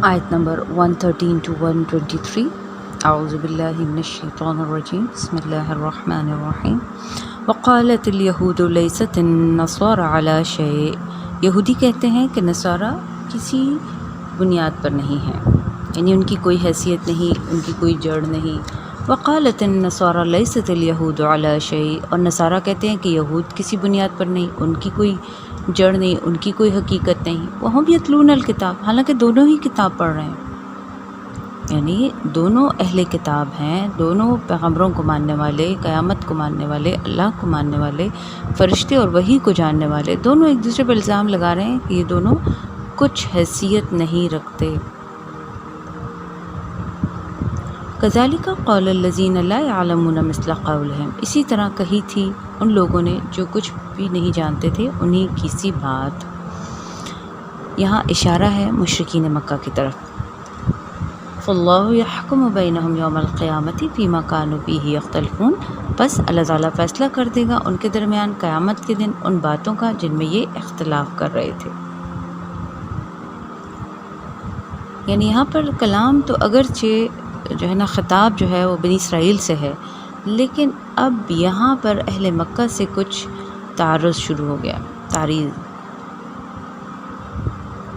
آیت number 113 to 123 اعوذ باللہ من الشیطان الرجیم بسم اللہ الرحمن الرحیم وقالت اليہود لیست النصارى على شیء یہودی کہتے ہیں کہ نصارہ کسی بنیاد پر نہیں ہیں، یعنی ان کی کوئی حیثیت نہیں، ان کی کوئی جڑ نہیں۔ وقالت النصارى لیست اليہود على شیء اور نصارہ کہتے ہیں کہ یہود کسی بنیاد پر نہیں، ان کی کوئی جڑ نہیں، ان کی کوئی حقیقت نہیں۔ وہم یتلون الکتاب حالانکہ دونوں ہی کتاب پڑھ رہے ہیں، یعنی دونوں اہل کتاب ہیں، دونوں پیغمبروں کو ماننے والے، قیامت کو ماننے والے، اللہ کو ماننے والے، فرشتے اور وحی کو جاننے والے، دونوں ایک دوسرے پر الزام لگا رہے ہیں کہ یہ دونوں کچھ حیثیت نہیں رکھتے۔ کذالک قول الذین لا یعلمون مثل قولہم اسی طرح کہی تھی ان لوگوں نے جو کچھ بھی نہیں جانتے تھے انہی کی سی بات۔ یہاں اشارہ ہے مشرکین مکہ کی طرف۔ فاللہ یحکم بینہم یوم القیامۃ فیما کانوا فیہ یختلفون بس اللہ تعالیٰ فیصلہ کر دے گا ان کے درمیان قیامت کے دن ان باتوں کا جن میں یہ اختلاف کر رہے تھے۔ یعنی یہاں پر کلام تو اگرچہ جو ہے نا خطاب جو ہے وہ بنی اسرائیل سے ہے، لیکن اب یہاں پر اہل مکہ سے کچھ تعارض شروع ہو گیا، تعریض۔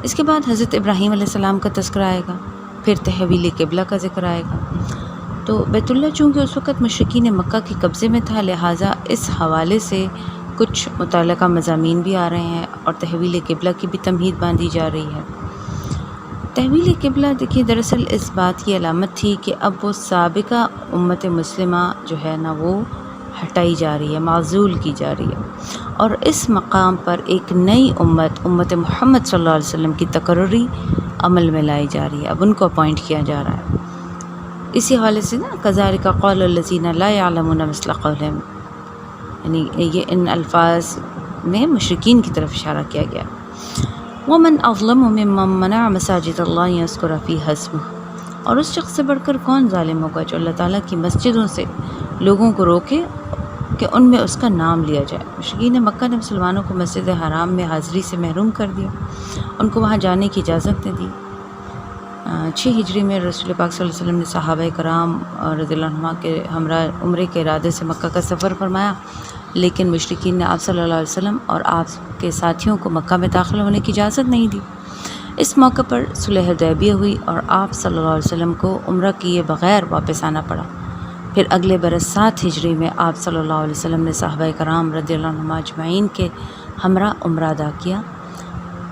اس کے بعد حضرت ابراہیم علیہ السلام کا تذکرہ آئے گا، پھر تحویل قبلہ کا ذکر آئے گا۔ تو بیت اللہ چونکہ اس وقت مشرکین مکہ کے قبضے میں تھا، لہٰذا اس حوالے سے کچھ متعلقہ مضامین بھی آ رہے ہیں اور تحویل قبلہ کی بھی تمہید باندھی جا رہی ہے۔ تحویل قبلہ دیکھیے دراصل اس بات کی علامت تھی کہ اب وہ سابقہ امت مسلمہ جو ہے نا وہ ہٹائی جا رہی ہے، معزول کی جا رہی ہے، اور اس مقام پر ایک نئی امت محمد صلی اللہ علیہ وسلم کی تقرری عمل میں لائی جا رہی ہے، اب ان کو اپوائنٹ کیا جا رہا ہے۔ اسی حوالے سے نا کذالک قول الذین لا یعلمون مثل قولہم، یعنی یہ ان الفاظ میں مشرکین کی طرف اشارہ کیا گیا۔ ومن اظلم ممن منع مساجد اللہ یذکر فیہا اسمہ اور اس شخص سے بڑھ کر کون ظالم ہوگا جو اللہ تعالیٰ کی مسجدوں سے لوگوں کو روکے کہ ان میں اس کا نام لیا جائے۔ مشرکین مکہ نے مسلمانوں کو مسجد حرام میں حاضری سے محروم کر دیا، ان کو وہاں جانے کی اجازت نہیں دی۔ 6 ہجری میں رسول پاک صلی اللہ علیہ وسلم نے صحابہ کرام رضی اللہ عنہ کے ہمراہ عمرے کے ارادے سے مکہ کا سفر فرمایا، لیکن مشرکین نے آپ صلی اللہ علیہ وسلم اور آپ کے ساتھیوں کو مکہ میں داخل ہونے کی اجازت نہیں دی۔ اس موقع پر صلح حدیبیہ ہوئی اور آپ صلی اللہ علیہ وسلم کو عمرہ کیے بغیر واپس آنا پڑا۔ پھر اگلے برس 7 ہجری میں آپ صلی اللہ علیہ وسلم نے صحابہ کرام رضی اللہ عنہم اجمعین کے ہمراہ عمرہ ادا کیا۔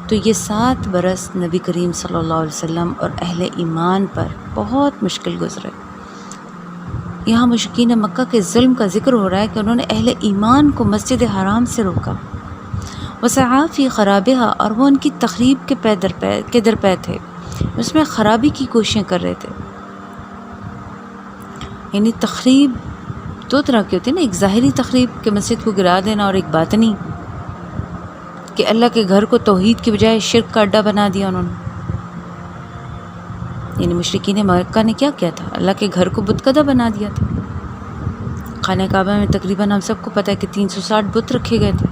تو یہ 7 برس نبی کریم صلی اللہ علیہ وسلم اور اہل ایمان پر بہت مشکل گزرے۔ یہاں مشرکین مکہ کے ظلم کا ذکر ہو رہا ہے کہ انہوں نے اہل ایمان کو مسجد حرام سے روکا، وسعی فی خرابہا اور وہ ان کی تخریب کے درپے تھے، اس میں خرابی کی کوششیں کر رہے تھے۔ یعنی تخریب 2 طرح کی ہوتی ہے نا، ایک ظاہری تخریب کہ مسجد کو گرا دینا، اور ایک باطنی کہ اللہ کے گھر کو توحید کی بجائے شرک کا اڈا بنا دیا انہوں نے۔ یعنی مشرکین مکہ نے کیا کیا تھا؟ اللہ کے گھر کو بت کدہ بنا دیا تھا۔ خانہ کعبہ میں تقریباً ہم سب کو پتہ ہے کہ 360 بت رکھے گئے تھے،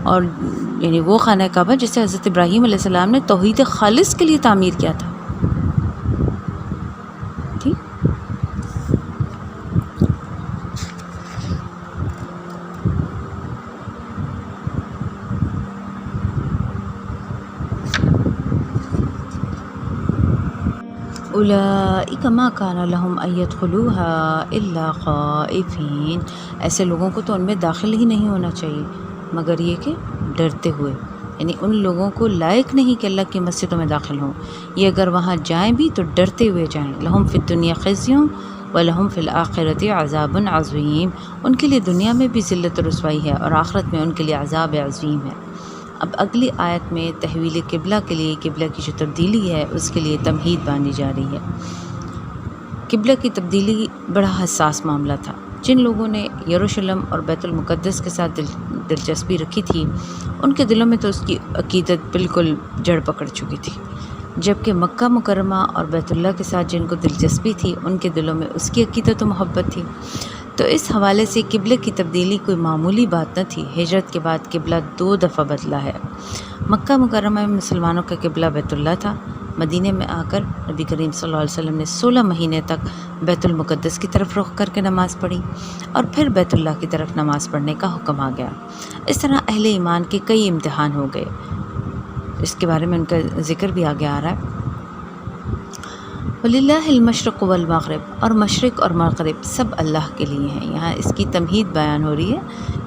اور یعنی وہ خانہ کعبہ جسے حضرت ابراہیم علیہ السلام نے توحید خالص کے لیے تعمیر کیا تھا۔ ٹھیک، اولئک ما کان لہم ان یدخلوها الا خائفین ایسے لوگوں کو تو ان میں داخل ہی نہیں ہونا چاہیے مگر یہ کہ ڈرتے ہوئے، یعنی ان لوگوں کو لائق نہیں کہ اللہ کی مسجدوں میں داخل ہوں، یہ اگر وہاں جائیں بھی تو ڈرتے ہوئے جائیں۔ لہم فی الدنیا خزی ولہم فی الآخرۃ عذاب عظیم ان کے لیے دنیا میں بھی ذلت و رسوائی ہے اور آخرت میں ان کے لیے عذاب عظیم ہے۔ اب اگلی آیت میں تحویل قبلہ کے لیے، قبلہ کی جو تبدیلی ہے اس کے لیے تمہید باندھی جا رہی ہے۔ قبلہ کی تبدیلی بڑا حساس معاملہ تھا۔ جن لوگوں نے یروشلم اور بیت المقدس کے ساتھ دلچسپی رکھی تھی ان کے دلوں میں تو اس کی عقیدت بالکل جڑ پکڑ چکی تھی، جبکہ مکہ مکرمہ اور بیت اللہ کے ساتھ جن کو دلچسپی تھی ان کے دلوں میں اس کی عقیدت و محبت تھی۔ تو اس حوالے سے قبلے کی تبدیلی کوئی معمولی بات نہ تھی۔ ہجرت کے بعد قبلہ 2 دفعہ بدلا ہے۔ مکہ مکرمہ میں مسلمانوں کا قبلہ بیت اللہ تھا۔ مدینہ میں آ کر نبی کریم صلی اللہ علیہ وسلم نے 16 مہینے تک بیت المقدس کی طرف رخ کر کے نماز پڑھی اور پھر بیت اللہ کی طرف نماز پڑھنے کا حکم آ گیا۔ اس طرح اہل ایمان کے کئی امتحان ہو گئے، اس کے بارے میں ان کا ذکر بھی آگے آ رہا ہے۔ وَلِلَّهِ الْمَشْرِقُ وَالْمَغْرِبُ، اور مشرق اور مغرب سب اللہ کے لیے ہیں۔ یہاں اس کی تمہید بیان ہو رہی ہے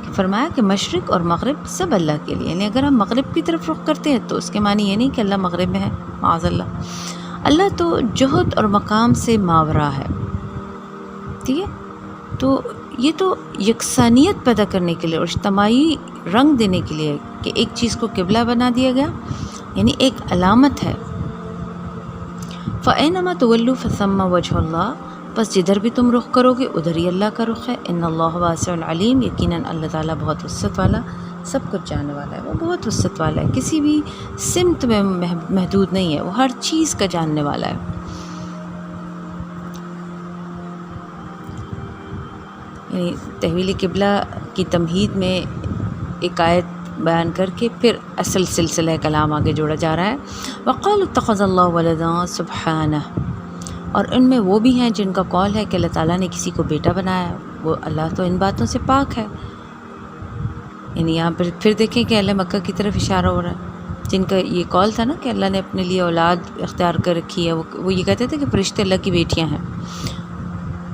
کہ فرمایا کہ مشرق اور مغرب سب اللہ کے لیے، یعنی اگر ہم مغرب کی طرف رخ کرتے ہیں تو اس کے معنی یہ نہیں کہ اللہ مغرب میں ہے، معاذ اللہ۔ اللہ تو جہد اور مقام سے ماورا ہے، ٹھیک ہے؟ تو یہ تو یکسانیت پیدا کرنے کے لیے اور اجتماعی رنگ دینے کے لیے کہ ایک چیز کو قبلہ بنا دیا گیا، یعنی ایک علامت ہے۔ فَأَيْنَمَا تُوَلُّوا فَثَمَّ وَجْهُ اللَّهِ، بس جدھر بھی تم رخ کرو گے ادھر ہی اللہ کا رخ ہے۔ ان اللہ واسع علیم، یقیناً اللہ تعالیٰ بہت وسعت والا، سب کچھ جاننے والا ہے، وہ بہت وسعت والا ہے، کسی بھی سمت میں محدود نہیں ہے، وہ ہر چیز کا جاننے والا ہے۔ یعنی تحویل قبلہ کی تمہید میں ایک آیت بیان کر کے پھر اصل سلسلہ کلام آگے جوڑا جا رہا ہے۔ وَقَالُوا اتَّخَذَ اللَّهُ وَلَدًا سُبْحَانَهُ، اور ان میں وہ بھی ہیں جن کا قول ہے کہ اللہ تعالیٰ نے کسی کو بیٹا بنایا، وہ اللہ تو ان باتوں سے پاک ہے۔ یعنی یہاں پر پھر دیکھیں کہ اہل مکہ کی طرف اشارہ ہو رہا ہے، جن کا یہ قول تھا نا کہ اللہ نے اپنے لیے اولاد اختیار کر رکھی ہے، وہ یہ کہتے تھے کہ فرشتے اللہ کی بیٹیاں ہیں،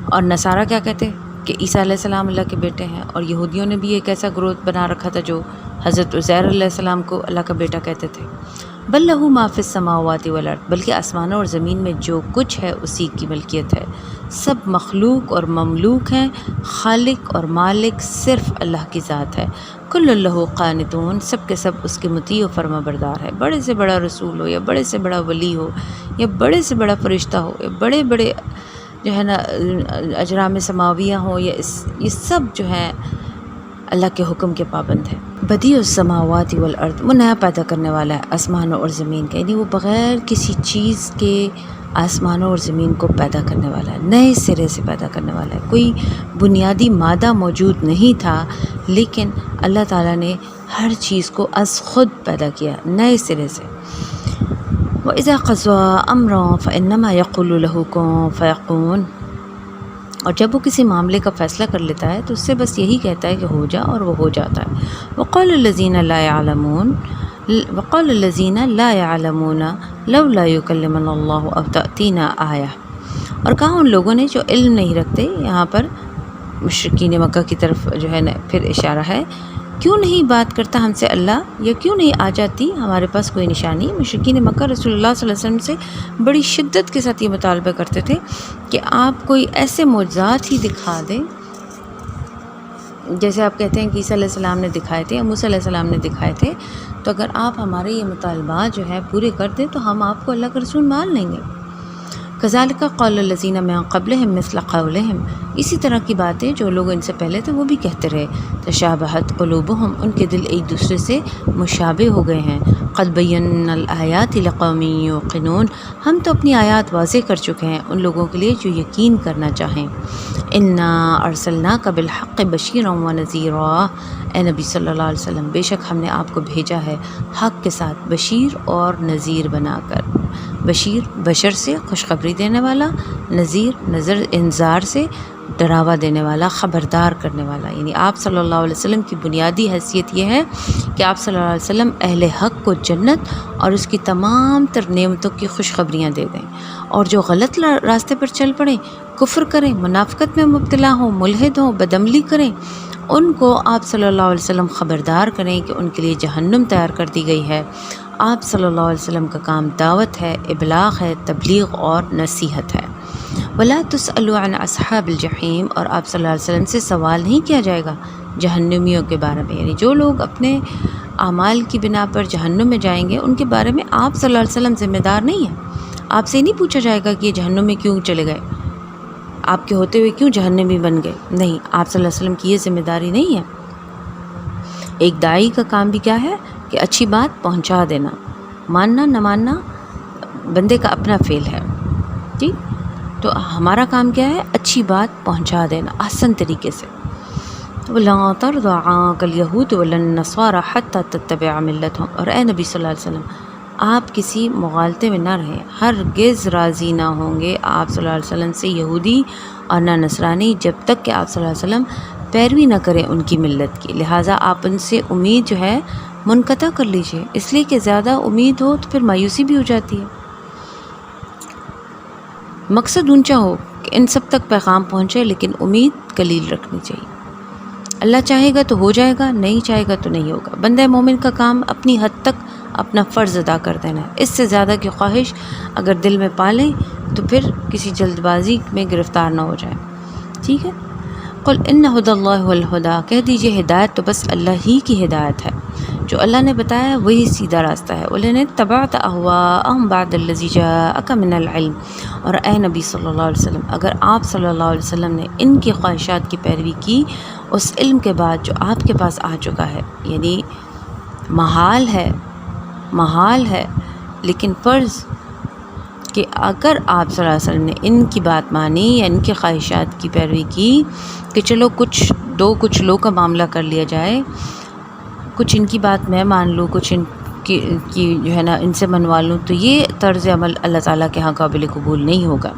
اور نصارہ کیا کہتے کہ عیسیٰ علیہ السلام اللہ کے بیٹے ہیں، اور یہودیوں نے بھی ایک ایسا گروہ بنا رکھا تھا جو حضرت عزیر علیہ السلام کو اللہ کا بیٹا کہتے تھے۔ بل لہ ما فی السماوات والارض، بلکہ آسمانوں اور زمین میں جو کچھ ہے اسی کی ملکیت ہے، سب مخلوق اور مملوک ہیں، خالق اور مالک صرف اللہ کی ذات ہے۔ کل لہ قانتون، سب کے سب اس کے مطیع و فرما بردار ہے، بڑے سے بڑا رسول ہو یا بڑے سے بڑا ولی ہو یا بڑے سے بڑا فرشتہ ہو یا بڑے بڑے جو ہے نا اجرام سماویہ ہوں، یا یہ سب جو ہیں اللہ کے حکم کے پابند ہے۔ بدیع السماوات والارض، وہ نیا پیدا کرنے والا ہے آسمانوں اور زمین کا، یعنی وہ بغیر کسی چیز کے آسمانوں اور زمین کو پیدا کرنے والا ہے، نئے سرے سے پیدا کرنے والا ہے۔ کوئی بنیادی مادہ موجود نہیں تھا، لیکن اللہ تعالیٰ نے ہر چیز کو از خود پیدا کیا نئے سرے سے۔ وَإِذَا قَضَىٰ أَمْرًا فَإِنَّمَا يَقُولُ لَهُ كُن فَيَكُونُ، اور جب وہ کسی معاملے کا فیصلہ کر لیتا ہے تو اس سے بس یہی کہتا ہے کہ ہو جا، اور وہ ہو جاتا ہے۔ وَقَالَ الَّذِينَ لَا يَعْلَمُونَ لَوْلَا يُكَلِّمُنَا اللَّهُ أَوْ تَأْتِينَا آیَةٌ، اور کہا ان لوگوں نے جو علم نہیں رکھتے، یہاں پر مشرکین مکہ کی طرف جو ہے نا پھر اشارہ ہے، کیوں نہیں بات کرتا ہم سے اللہ، یا کیوں نہیں آ جاتی ہمارے پاس کوئی نشانی۔ مشرکین مکہ رسول اللہ صلی اللہ علیہ وسلم سے بڑی شدت کے ساتھ یہ مطالبہ کرتے تھے کہ آپ کوئی ایسے معجزات ہی دکھا دیں، جیسے آپ کہتے ہیں کہ عیسیٰ علیہ السلام نے دکھائے تھے یا موسیٰ علیہ السلام نے دکھائے تھے، تو اگر آپ ہمارے یہ مطالبات جو ہے پورے کر دیں تو ہم آپ کو اللہ کا رسول مان لیں گے۔ کذالک قال الذین من قبلہم مثل قولہم، اسی طرح کی باتیں جو لوگ ان سے پہلے تھے وہ بھی کہتے رہے۔ تشابہت قلوبہم، ان کے دل ایک دوسرے سے مشابہ ہو گئے ہیں۔ قد بینا الآیات لقوم یوقنون، ہم تو اپنی آیات واضح کر چکے ہیں ان لوگوں کے لیے جو یقین کرنا چاہیں۔ انا ارسلناک بالحق بشیرا ونذیرا، اے نبی صلی اللہ علیہ وسلم، بے شک ہم نے آپ کو بھیجا ہے حق کے ساتھ بشیر اور نذیر بنا کر۔ بشیر بشر سے خوشخبری دینے والا، نذیر نظر انذار سے ڈراوا دینے والا، خبردار کرنے والا۔ یعنی آپ صلی اللہ علیہ وسلم کی بنیادی حیثیت یہ ہے کہ آپ صلی اللہ علیہ وسلم اہل حق کو جنت اور اس کی تمام تر نعمتوں کی خوشخبریاں دے دیں، اور جو غلط راستے پر چل پڑیں، کفر کریں، منافقت میں مبتلا ہوں، ملحد ہوں، بدعملی کریں، ان کو آپ صلی اللہ علیہ وسلم خبردار کریں کہ ان کے لیے جہنم تیار کر دی گئی ہے۔ آپ صلی اللہ علیہ وسلم کا کام دعوت ہے، ابلاغ ہے، تبلیغ اور نصیحت ہے۔ وَلَا تُسْأَلُوا عَنْ أَصْحَابِ الْجَحِيمِ، اور آپ صلی اللہ علیہ وسلم سے سوال نہیں کیا جائے گا جہنمیوں کے بارے میں، یعنی جو لوگ اپنے اعمال کی بنا پر جہنم میں جائیں گے ان کے بارے میں آپ صلی اللہ علیہ وسلم ذمہ دار نہیں ہیں۔ آپ سے نہیں پوچھا جائے گا کہ یہ جہنم میں کیوں چلے گئے، آپ کے ہوتے ہوئے کیوں جہنمی بن گئے، نہیں، آپ صلی اللہ علیہ وسلم کی یہ ذمہ داری نہیں ہے۔ ایک داعی کا کام بھی کیا ہے کہ اچھی بات پہنچا دینا، ماننا نہ ماننا بندے کا اپنا فعل ہے، ٹھیک۔ تو ہمارا کام کیا ہے؟ اچھی بات پہنچا دینا آسان طریقے سے. وَلَن تَرْضَ عَنكَ الْيَهُودُ وَلَا النَّصَارَىٰ حَتَّىٰ تَتَّبِعَ مِلَّتَهُمْ. اور اے نبی صلی اللہ علیہ وسلم آپ کسی مغالطے میں نہ رہیں، ہرگز راضی نہ ہوں گے آپ صلی اللہ علیہ وسلم سے یہودی اور نہ نصرانی جب تک کہ آپ صلی اللہ علیہ وسلم پیروی نہ کریں ان کی ملت کی. لہٰذا آپ ان سے امید جو ہے منقطع کر لیجئے، اس لیے کہ زیادہ امید ہو تو پھر مایوسی بھی ہو جاتی ہے. مقصد اونچا ہو کہ ان سب تک پیغام پہنچے، لیکن امید قلیل رکھنی چاہیے. اللہ چاہے گا تو ہو جائے گا، نہیں چاہے گا تو نہیں ہوگا. بندہ مومن کا کام اپنی حد تک اپنا فرض ادا کر دینا ہے. اس سے زیادہ کی خواہش اگر دل میں پالیں تو پھر کسی جلد بازی میں گرفتار نہ ہو جائیں. ٹھیک ہے. قل ان ھدی اللہ ھو الھدی، کہہ دیجئے ہدایت تو بس اللہ ہی کی ہدایت ہے، جو اللہ نے بتایا وہی سیدھا راستہ ہے. وَلَئِنِ اتَّبَعْتَ أَهْوَاءَهُمْ بَعْدَ الَّذِي جَاءَكَ مِنَ الْعِلْمِ. اور اے نبی صلی اللہ علیہ وسلم اگر آپ صلی اللہ علیہ وسلم نے ان کی خواہشات کی پیروی کی اس علم کے بعد جو آپ کے پاس آ چکا ہے، یعنی محال ہے لیکن فرض کہ اگر آپ صلی اللہ علیہ وسلم نے ان کی بات مانی یا ان کی خواہشات کی پیروی کی کہ چلو کچھ لو کا معاملہ کر لیا جائے، کچھ ان کی بات میں مان لوں، کچھ ان کی جو ہے نا ان سے منوا لوں، تو یہ طرز عمل اللہ تعالیٰ کے ہاں قابل قبول نہیں ہوگا.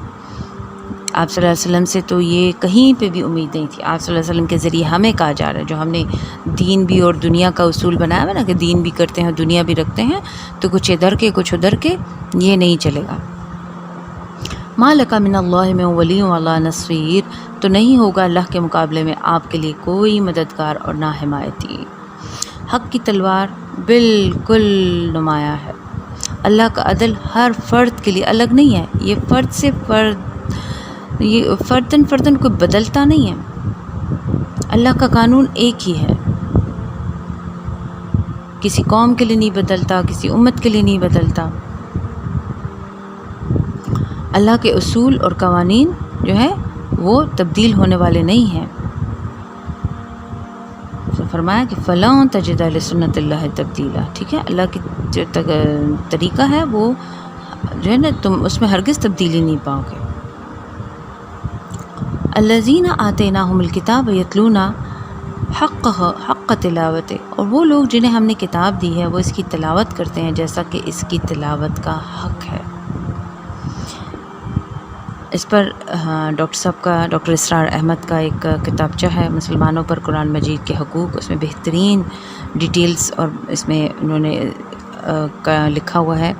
آپ صلی اللہ علیہ وسلم سے تو یہ کہیں پہ بھی امید نہیں تھی. آپ صلی اللہ علیہ وسلم کے ذریعے ہمیں کہا جا رہا ہے، جو ہم نے دین بھی اور دنیا کا اصول بنایا ہے نا کہ دین بھی کرتے ہیں دنیا بھی رکھتے ہیں، تو کچھ ادھر کے کچھ ادھر کے، یہ نہیں چلے گا. ما لک من اللہ من ولی ولا نصیر، تو نہیں ہوگا اللہ کے مقابلے میں آپ کے لیے کوئی مددگار اور نہ حمایتی. حق کی تلوار بالکل نمایاں ہے. اللہ کا عدل ہر فرد کے لیے الگ نہیں ہے، یہ فرد سے فرد، یہ فردن کوئی بدلتا نہیں ہے. اللہ کا قانون ایک ہی ہے، کسی قوم کے لیے نہیں بدلتا، کسی امت کے لیے نہیں بدلتا. اللہ کے اصول اور قوانین جو ہیں وہ تبدیل ہونے والے نہیں ہیں. فرمایا کہ فَلَن تَجِدَ لِسُنَّتِ اللَّهِ تَبْدِيلًا. ٹھیک ہے، اللہ کی جو طریقہ ہے وہ جو ہے نا تم اس میں ہرگز تبدیلی نہیں پاؤ گے. الَّذِينَ آتَيْنَاهُمُ الْكِتَابَ يَتْلُونَ حق تلاوت، اور وہ لوگ جنہیں ہم نے کتاب دی ہے وہ اس کی تلاوت کرتے ہیں جیسا کہ اس کی تلاوت کا حق ہے. اس پر ڈاکٹر اسرار احمد کا ایک کتابچہ ہے مسلمانوں پر قرآن مجید کے حقوق، اس میں بہترین ڈیٹیلز اور اس میں انہوں نے لکھا ہوا ہے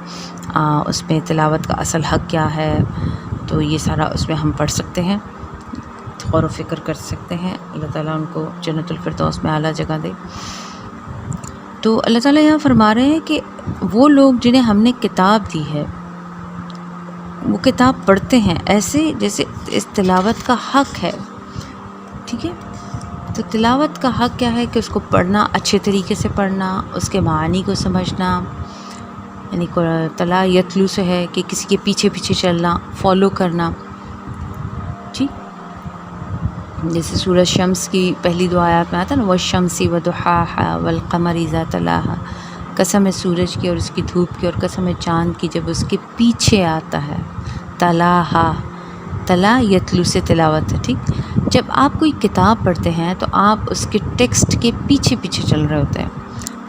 اس میں تلاوت کا اصل حق کیا ہے. تو یہ سارا اس میں ہم پڑھ سکتے ہیں، غور و فکر کر سکتے ہیں. اللہ تعالیٰ ان کو جنت الفردوس میں اعلیٰ جگہ دے. تو اللہ تعالیٰ یہاں فرما رہے ہیں کہ وہ لوگ جنہیں ہم نے کتاب دی ہے وہ کتاب پڑھتے ہیں ایسے جیسے اس تلاوت کا حق ہے. ٹھیک ہے، تو تلاوت کا حق کیا ہے کہ اس کو پڑھنا، اچھے طریقے سے پڑھنا، اس کے معانی کو سمجھنا. یعنی تلا یتلو سے ہے کہ کسی کے پیچھے پیچھے چلنا، فالو کرنا. ٹھیک، جیسے سورۃ شمس کی پہلی دو آیات میں آتا ہے نا والشمس وضحاہا والقمر اذا تلاہا، قسم ہے سورج کی اور اس کی دھوپ کی، اور قسم ہے چاند کی جب اس کے پیچھے آتا ہے. تلاہا، تلا یتلو سے تلاوت ہے. ٹھیک، جب آپ کوئی کتاب پڑھتے ہیں تو آپ اس کے ٹیکسٹ کے پیچھے پیچھے چل رہے ہوتے ہیں.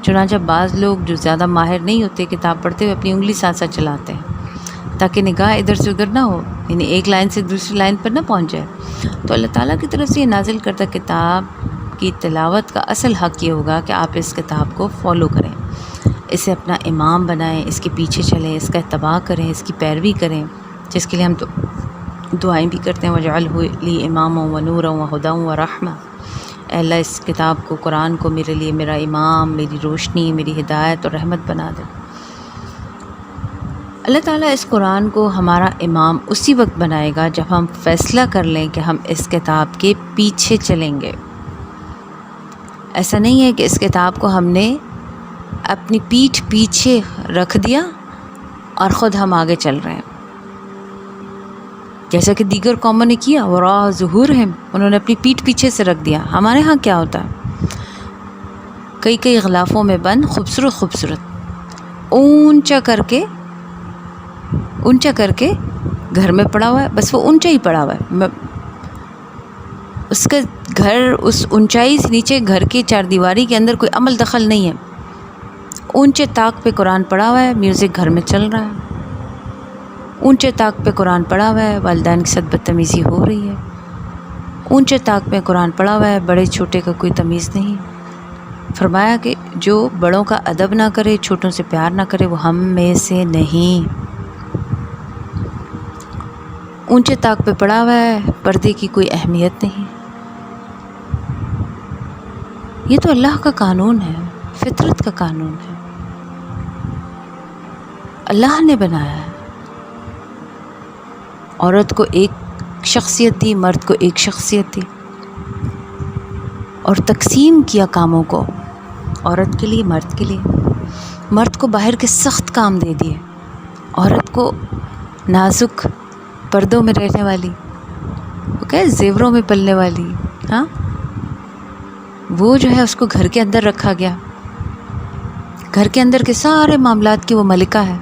چنانچہ بعض لوگ جو زیادہ ماہر نہیں ہوتے کتاب پڑھتے ہوئے اپنی انگلی ساتھ ساتھ چلاتے ہیں تاکہ نگاہ ادھر سے ادھر نہ ہو، یعنی ایک لائن سے دوسری لائن پر نہ پہنچ جائے. تو اللہ تعالیٰ کی طرف سے یہ نازل کردہ کتاب کی تلاوت کا اصل حق یہ ہوگا کہ آپ اس کتاب کو فالو کریں، اسے اپنا امام بنائیں، اس کے پیچھے چلیں، اس کا اتباع کریں، اس کی پیروی کریں، جس کے لیے ہم تو دعائیں بھی کرتے ہیں وَاجْعَلْهُ لِي إِمَامًا وَنُورًا وَهُدًى وَرَحْمَةً. اے اللہ اس کتاب کو، قرآن کو میرے لیے میرا امام، میری روشنی، میری ہدایت اور رحمت بنا دے. اللہ تعالیٰ اس قرآن کو ہمارا امام اسی وقت بنائے گا جب ہم فیصلہ کر لیں کہ ہم اس کتاب کے پیچھے چلیں گے. ایسا نہیں ہے کہ اس کتاب کو ہم نے اپنی پیٹھ پیچھے رکھ دیا اور خود ہم آگے چل رہے ہیں جیسا کہ دیگر قوموں نے کیا. وراء ظہورہم، انہوں نے اپنی پیٹھ پیچھے سے رکھ دیا. ہمارے ہاں کیا ہوتا ہے، کئی غلافوں میں بند خوبصورت اونچا کر کے گھر میں پڑا ہوا ہے، بس وہ اونچا ہی پڑا ہوا ہے، اس کا گھر اس اونچائی سے نیچے گھر کی چار دیواری کے اندر کوئی عمل دخل نہیں ہے، اونچے طاق پہ قرآن پڑھا ہوا ہے، میوزک گھر میں چل رہا ہے، اونچے طاق پہ قرآن پڑھا ہوا ہے، والدین کے ساتھ بدتمیزی ہو رہی ہے، اونچے طاق پہ قرآن پڑھا ہوا ہے، بڑے چھوٹے کا کوئی تمیز نہیں۔ فرمایا کہ جو بڑوں کا ادب نہ کرے، چھوٹوں سے پیار نہ کرے، وہ ہم میں سے نہیں۔ اونچے طاق پہ پڑا ہوا ہے، پردے کی کوئی اہمیت نہیں۔ یہ تو اللہ کا قانون ہے، فطرت کا قانون ہے، اللہ نے بنایا ہے۔ عورت کو ایک شخصیت دی، مرد کو ایک شخصیت دی، اور تقسیم کیا کاموں کو، عورت کے لیے، مرد کے لیے۔ مرد کو باہر کے سخت کام دے دیے، عورت کو نازک پردوں میں رہنے والی، وہ کہ زیوروں میں پلنے والی، ہاں وہ جو ہے اس کو گھر کے اندر رکھا گیا، گھر کے اندر کے سارے معاملات کی وہ ملکہ ہے۔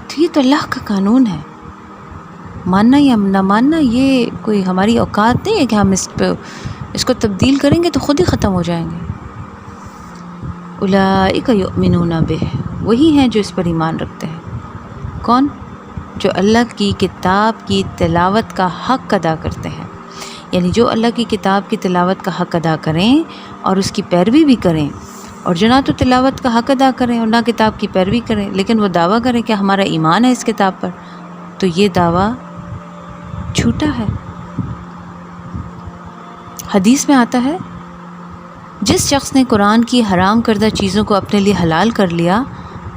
تو یہ تو اللہ کا قانون ہے، ماننا یا نہ ماننا یہ کوئی ہماری اوقات نہیں ہے کہ ہم اس کو تبدیل کریں گے تو خود ہی ختم ہو جائیں گے۔ اولئک یؤمنون بہ، وہی ہیں جو اس پر ایمان رکھتے ہیں۔ کون؟ جو اللہ کی کتاب کی تلاوت کا حق ادا کرتے ہیں، یعنی جو اللہ کی کتاب کی تلاوت کا حق ادا کریں اور اس کی پیروی بھی کریں، اور جو نہ تو تلاوت کا حق ادا کریں اور نہ کتاب کی پیروی کریں، لیکن وہ دعویٰ کریں کہ ہمارا ایمان ہے اس کتاب پر، تو یہ دعویٰ جھوٹا ہے۔ حدیث میں آتا ہے جس شخص نے قرآن کی حرام کردہ چیزوں کو اپنے لیے حلال کر لیا،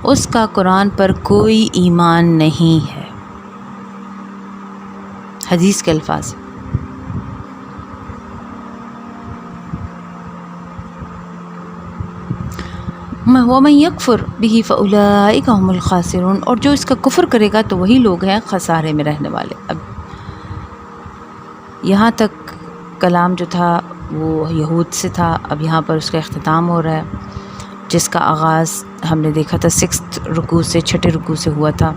اس کا قرآن پر کوئی ایمان نہیں ہے۔ حدیث کے الفاظ۔ وَمَن يَكْفُرْ بِهِ فَأُولَٰئِكَ هُمُ الْخَاسِرُونَ، اور جو اس کا کفر کرے گا تو وہی لوگ ہیں خسارے میں رہنے والے۔ اب یہاں تک کلام جو تھا وہ یہود سے تھا، اب یہاں پر اس کا اختتام ہو رہا ہے، جس کا آغاز ہم نے دیکھا تھا 6 رکوع سے، 6 رکوع سے ہوا تھا۔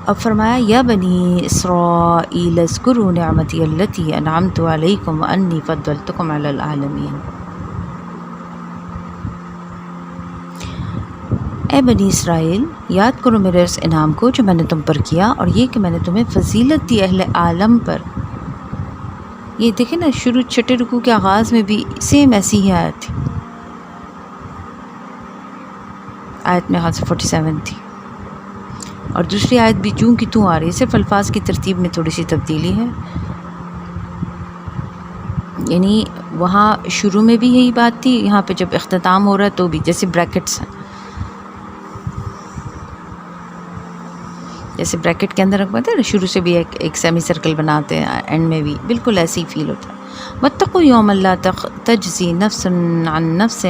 اب فرمایا یا بنی اسرائیل اذکروا نعمتی التی انعمت علیکم وانی فضلتکم علی العالمین۔ اے بنی اسرائیل، یاد کرو میرے اس انعام کو جو میں نے تم پر کیا، اور یہ کہ میں نے تمہیں فضیلت دی اہل عالم پر۔ یہ دیکھیں نا، شروع 6 رکوع کے آغاز میں بھی سیم ایسی ہی آیت تھی، آیت میں 47 تھی، اور دوسری آیت بھی چوں کی توں آ رہی ہے، صرف الفاظ کی ترتیب میں تھوڑی سی تبدیلی ہے۔ یعنی وہاں شروع میں بھی یہی بات تھی، یہاں پہ جب اختتام ہو رہا ہے تو بھی جیسے بریکٹس ہیں، جیسے بریکٹ کے اندر رکھتے ہیں نا، شروع سے بھی ایک سیمی سرکل بناتے ہیں، اینڈ میں بھی بالکل ایسے ہی فیل ہوتا ہے۔ وَاتَّقُوا يَوْمًا لَا تَجْزِي نَفْسٌ عَن نَفْسٍ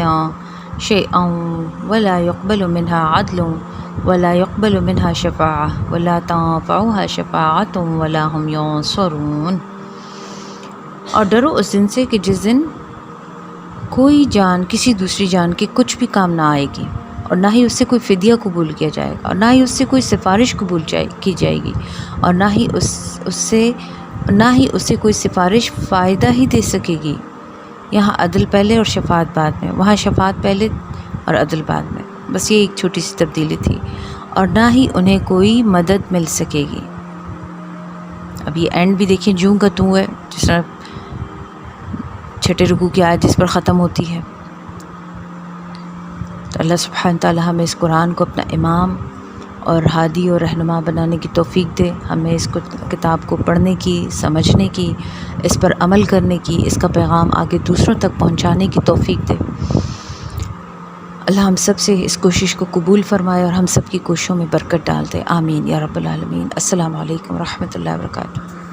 شَيْئًا وَلَا يُقْبَلُ مِنْهَا عَدْلٌ وَلَا يُقْبَلُ مِنْهَا شَفَاعَةٌ وَلَا تَنفَعُهَا شَفَاعَةٌ وَلَا هُمْ يُنصَرُونَ۔ اور ڈرو اس دن سے کہ جس دن کوئی جان کسی دوسری جان کے کچھ بھی کام نہ آئے گی، اور نہ ہی اس سے کوئی فدیہ قبول کیا جائے گا، اور نہ ہی اس سے کوئی سفارش قبول کی جائے گی، اور نہ ہی اس سے کوئی سفارش فائدہ ہی دے سکے گی۔ یہاں عدل پہلے اور شفاعت بعد میں، وہاں شفاعت پہلے اور عدل بعد میں، بس یہ ایک چھوٹی سی تبدیلی تھی۔ اور نہ ہی انہیں کوئی مدد مل سکے گی۔ اب یہ اینڈ بھی دیکھیں جوں کا توں ہے، جس طرح 6 رکوع کی آیت جس پر ختم ہوتی ہے۔ تو اللہ سبحانہ تعالی ہمیں اس قرآن کو اپنا امام اور ہادی اور رہنما بنانے کی توفیق دے، ہمیں اس کتاب کو پڑھنے کی، سمجھنے کی، اس پر عمل کرنے کی، اس کا پیغام آگے دوسروں تک پہنچانے کی توفیق دے۔ اللہ ہم سب سے اس کوشش کو قبول فرمائے اور ہم سب کی کوششوں میں برکت ڈال دے، آمین یا رب العالمین۔ السلام علیکم ورحمۃ اللہ وبرکاتہ۔